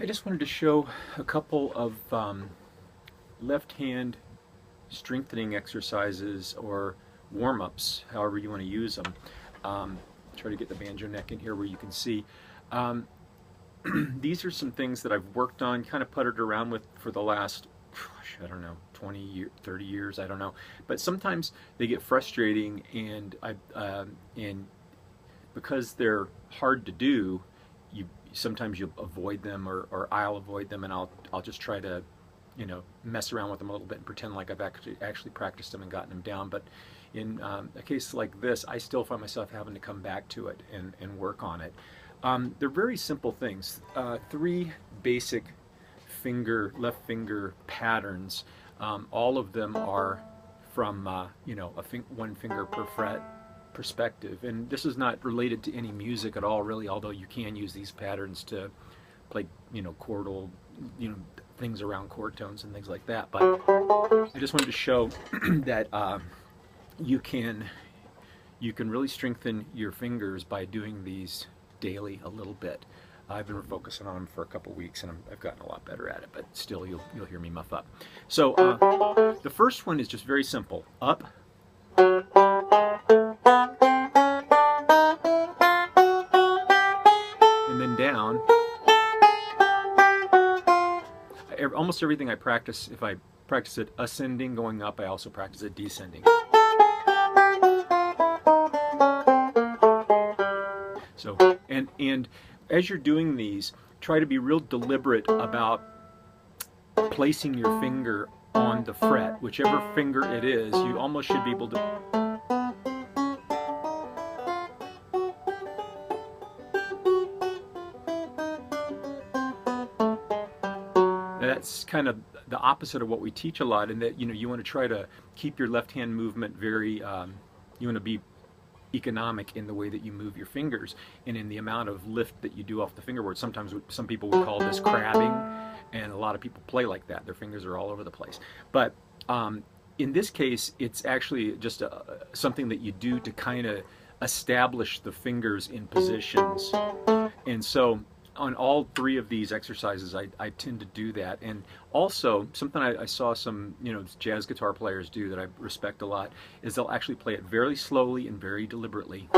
I just wanted to show a couple of left hand strengthening exercises or warm-ups, however you want to use them. Try to get the banjo neck in here where you can see. Um, these are some things that I've worked on, kind of puttered around with for the last, I don't know, 20 years, 30 years, I don't know. But sometimes they get frustrating, and because they're hard to do, sometimes you'll avoid them, or I'll avoid them, and I'll just try to, mess around with them a little bit and pretend like I've actually practiced them and gotten them down. But in a case like this, I still find myself having to come back to it and work on it. They're very simple things. Three basic left finger patterns. All of them are from one finger per fret perspective, and this is not related to any music at all, really. Although you can use these patterns to play, chordal, things around chord tones and things like that. But I just wanted to show that you can really strengthen your fingers by doing these daily a little bit. I've been focusing on them for a couple weeks, and I've gotten a lot better at it, but still you'll hear me muff up. So the first one is just very simple. Up, and then down. Almost everything I practice, if I practice it ascending, going up, I also practice it descending. So, and as you're doing these, try to be real deliberate about placing your finger on the fret. Whichever finger it is, you almost should be able to... That's kind of the opposite of what we teach a lot, in that you want to try to keep your left hand movement very, you want to be economic in the way that you move your fingers and in the amount of lift that you do off the fingerboard. Sometimes some people would call this crabbing, and a lot of people play like that. Their fingers are all over the place. But in this case, it's actually just something that you do to kind of establish the fingers in positions. And so on all three of these exercises, I tend to do that. And also, something I saw some jazz guitar players do that I respect a lot is they'll actually play it very slowly and very deliberately.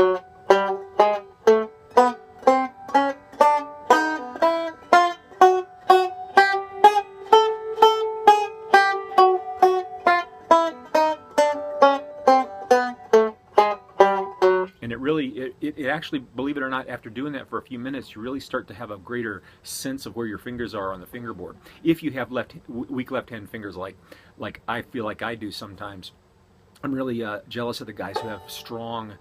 And it actually, believe it or not, after doing that for a few minutes, you really start to have a greater sense of where your fingers are on the fingerboard. If you have weak left-hand fingers, like I feel like I do sometimes, I'm really jealous of the guys who have strong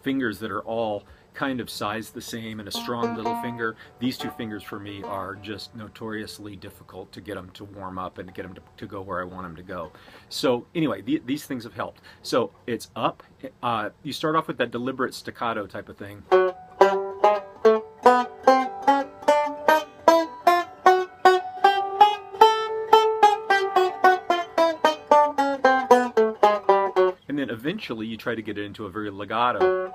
fingers that are all kind of sized the same and a strong little finger. These two fingers for me are just notoriously difficult to get them to warm up and to get them to go where I want them to go. So anyway, these things have helped. So it's up. You start off with that deliberate staccato type of thing. And then eventually you try to get it into a very legato.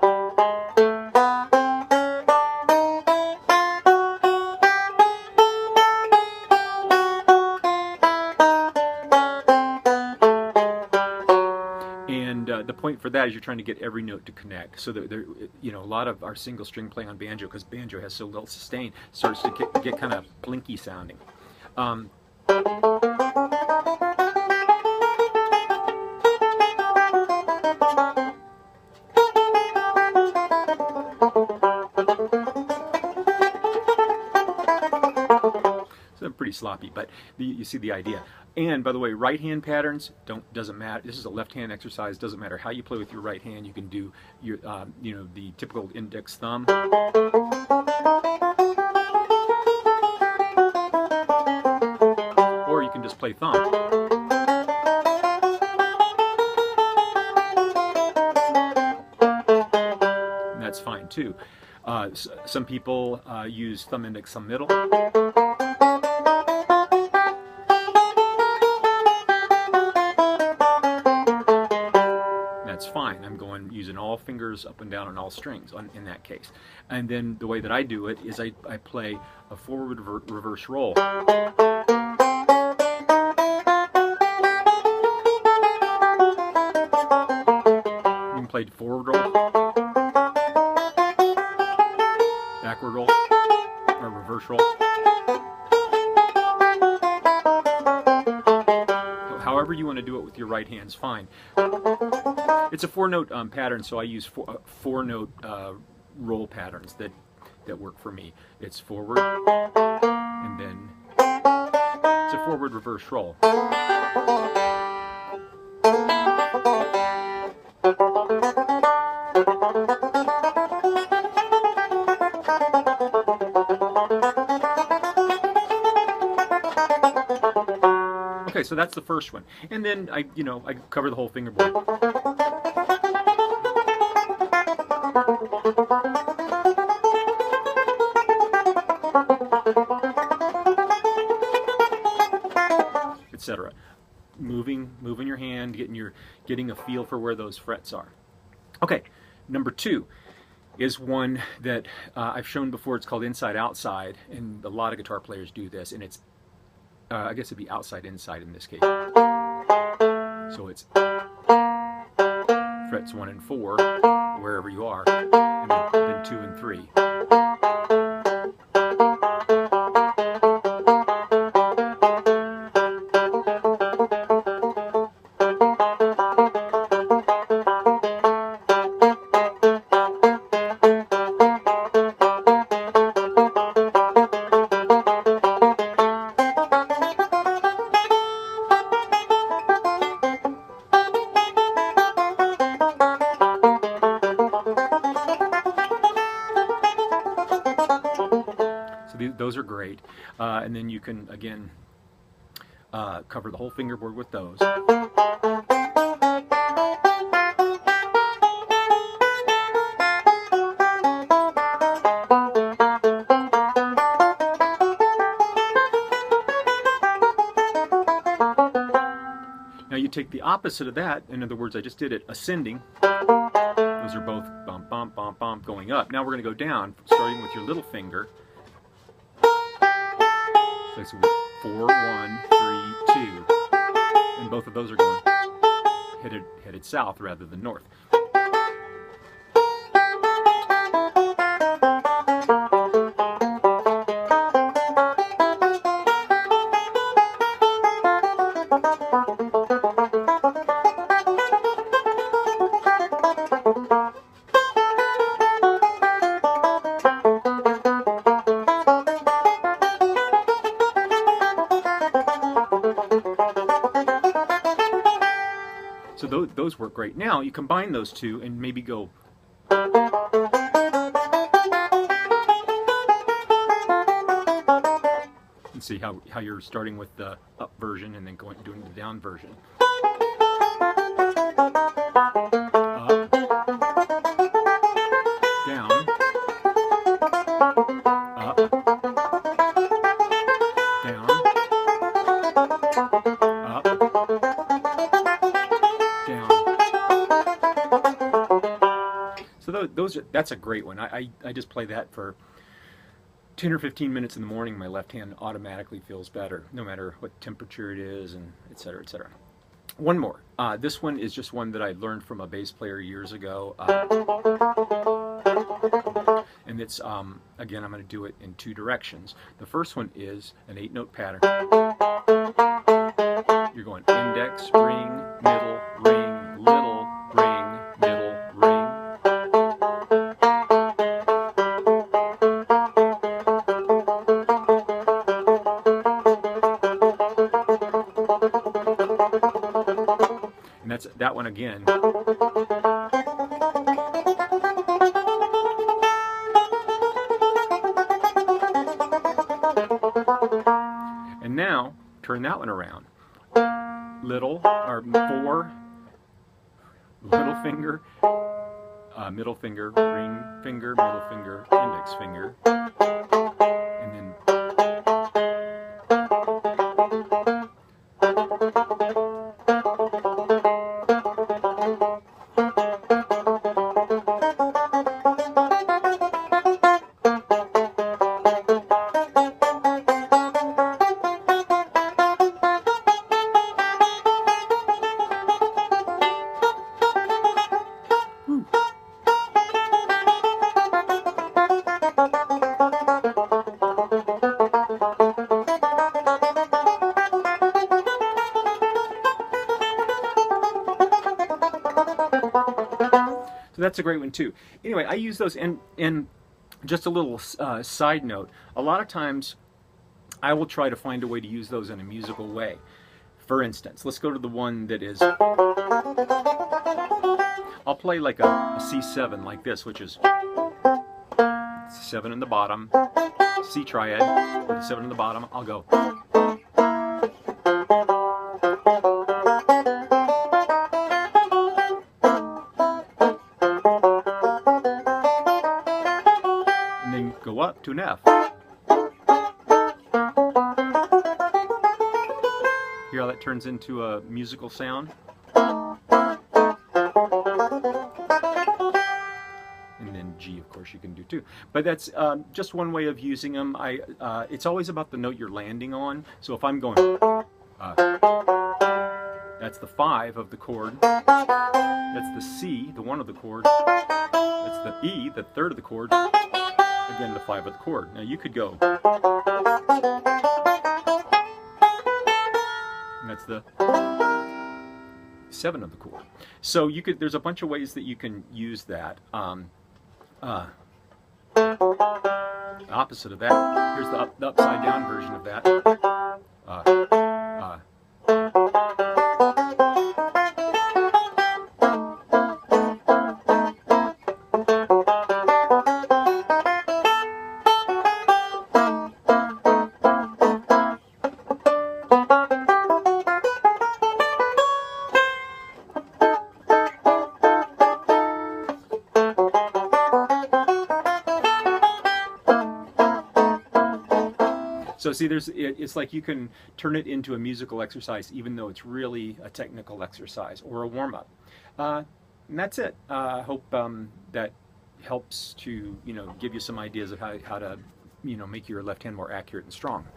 And the point for that is you're trying to get every note to connect. So that a lot of our single string playing on banjo, because banjo has so little sustain, starts to get kind of plinky sounding. Pretty sloppy, but you see the idea. And by the way, right hand patterns doesn't matter. This is a left hand exercise. Doesn't matter how you play with your right hand. You can do your the typical index thumb, or you can just play thumb. And that's fine too. Some people use thumb, index, thumb, middle. That's fine. I'm using all all fingers up and down on all strings in that case. And then the way that I do it is I play a forward reverse roll. You can play forward roll, backward roll, or reverse roll. However you want to do it with your right hand's fine. It's a 4-note pattern, so I use 4-note roll patterns that work for me. It's forward, and then it's a forward reverse roll. Okay, so that's the first one, and then I cover the whole fingerboard. Etc. Moving your hand, getting a feel for where those frets are. Okay, number 2 is one that I've shown before. It's called inside outside, and a lot of guitar players do this, and it's I guess it'd be outside inside in this case. So it's frets 1 and 4 wherever you are, and then 2 and 3. Those are great, and then you can again cover the whole fingerboard with those. Now you take the opposite of that. In other words, I just did it ascending. Those are both bump, bump, bump, bump going up. Now we're going to go down, starting with your little finger. So it's 4, 1, 3, 2, and both of those are going headed south rather than north. So those work great. Now you combine those two and maybe go. And see how you're starting with the up version and then doing the down version. Up, down, up, down, up, down. So that's a great one. I just play that for 10 or 15 minutes in the morning. My left hand automatically feels better, no matter what temperature it is, and etc., etc. One more. This one is just one that I learned from a bass player years ago. And it's, again, I'm going to do it in 2 directions. The first one is an 8-note pattern. You're going index, ring, middle, ring, little, ring, middle, ring. And that's that one again. And now turn that one around. Little, or 4, little finger, middle finger, ring finger, middle finger, index finger, and then that's a great one too. Anyway, I use those, and just a little side note. A lot of times, I will try to find a way to use those in a musical way. For instance, let's go to the one that is. I'll play like a C7 like this, which is 7 in the bottom, C triad, with 7 in the bottom. I'll go. And then go up to an F. Hear how that turns into a musical sound? And then G, of course, you can do too. But that's just one way of using them. It's always about the note you're landing on. So if I'm going, that's the 5 of the chord. That's the C, the 1 of the chord. That's the E, the 3rd of the chord. Again, the 5 of the chord. Now you could go. And that's the 7 of the chord. So you could. There's a bunch of ways that you can use that. Opposite of that, here's the upside down version of that. So see, it's like you can turn it into a musical exercise, even though it's really a technical exercise or a warm-up. And that's it. I hope that helps to give you some ideas of how to make your left hand more accurate and strong.